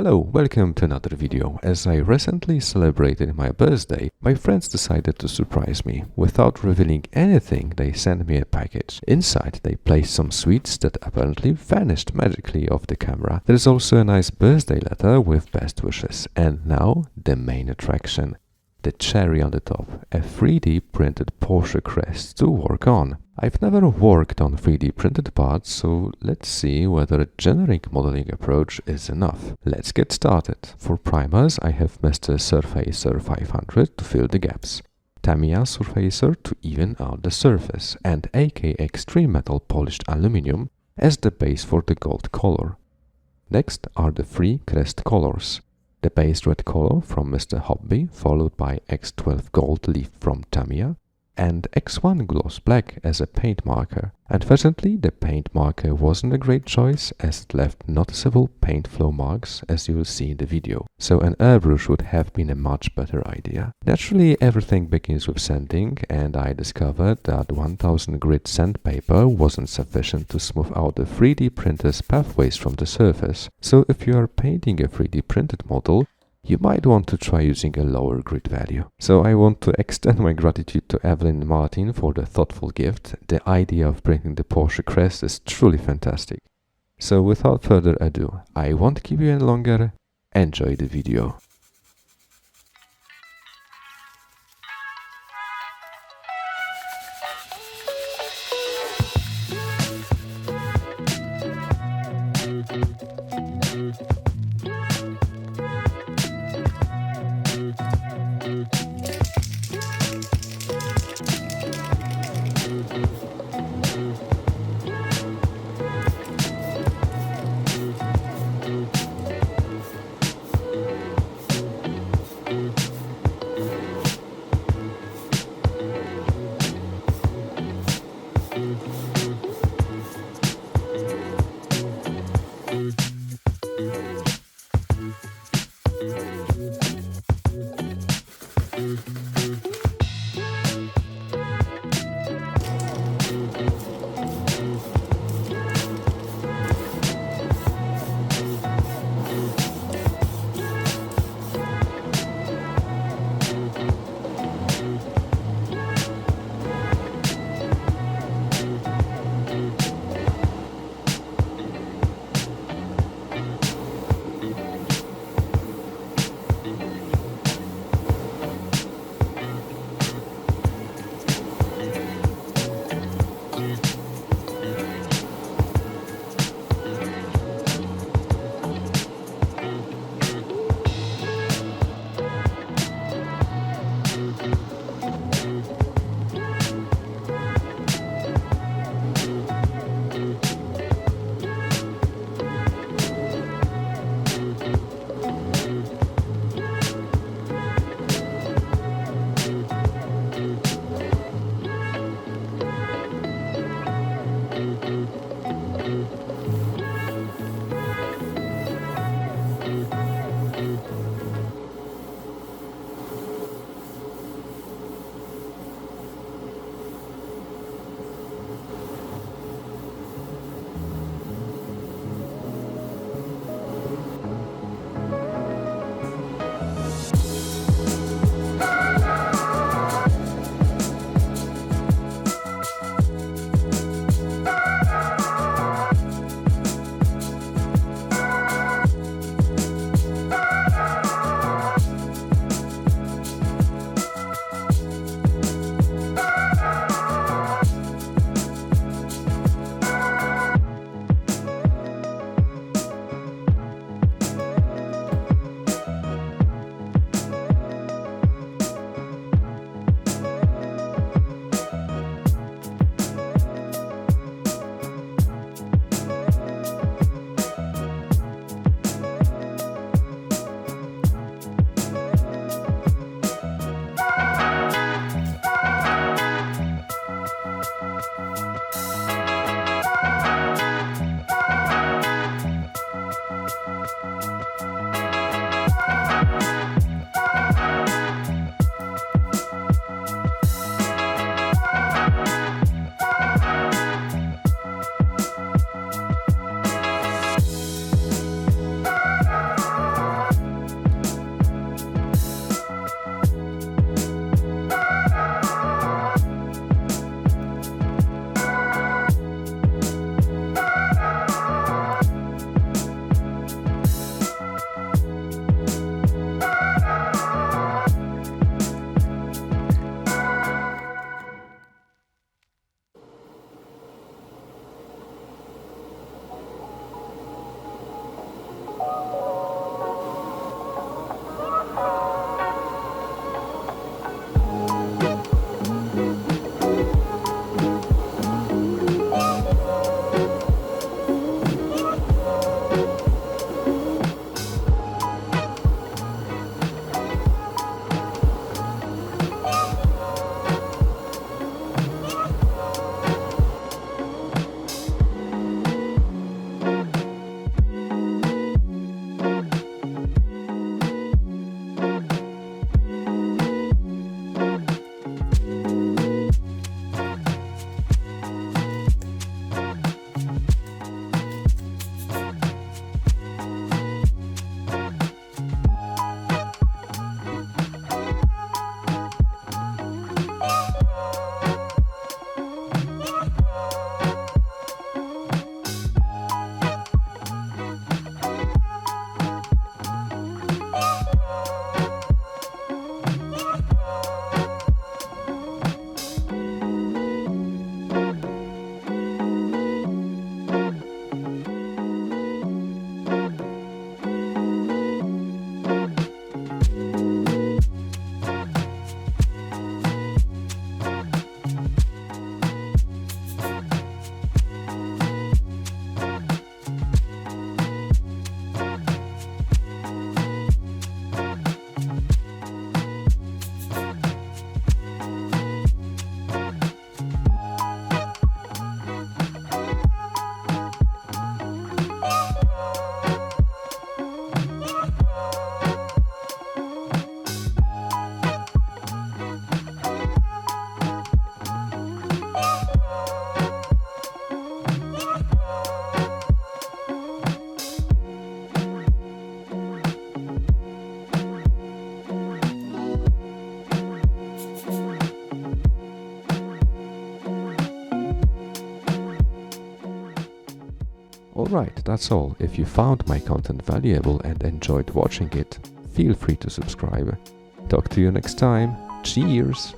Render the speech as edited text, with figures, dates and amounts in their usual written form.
Hello, welcome to another video. As I recently celebrated my birthday, my friends decided to surprise me. Without revealing anything, they sent me a package. Inside, they placed some sweets that apparently vanished magically off the camera. There's also a nice birthday letter with best wishes. And now, the main attraction. The cherry on the top, a 3D printed Porsche Crest to work on. I've never worked on 3D printed parts, so let's see whether a generic modeling approach is enough. Let's get started. For primers, I have Mr. Surfacer 500 to fill the gaps, Tamiya Surfacer to even out the surface, and AK Extreme Metal Polished Aluminium as the base for the gold color. Next are the three Crest colors. The base red color from Mr. Hobby, followed by X12 Gold Leaf from Tamiya, and X1 Gloss Black as a paint marker. Unfortunately, the paint marker wasn't a great choice as it left noticeable paint flow marks as you will see in the video, so an airbrush would have been a much better idea. Naturally, everything begins with sanding, and I discovered that 1000 grit sandpaper wasn't sufficient to smooth out the 3D printer's pathways from the surface, so if you are painting a 3D printed model, you might want to try using a lower grit value. So I want to extend my gratitude to Evelyn and Martin for the thoughtful gift. The idea of printing the Porsche Crest is truly fantastic. So without further ado, I won't keep you any longer. Enjoy the video. Alright, that's all. If you found my content valuable and enjoyed watching it, feel free to subscribe. Talk to you next time. Cheers!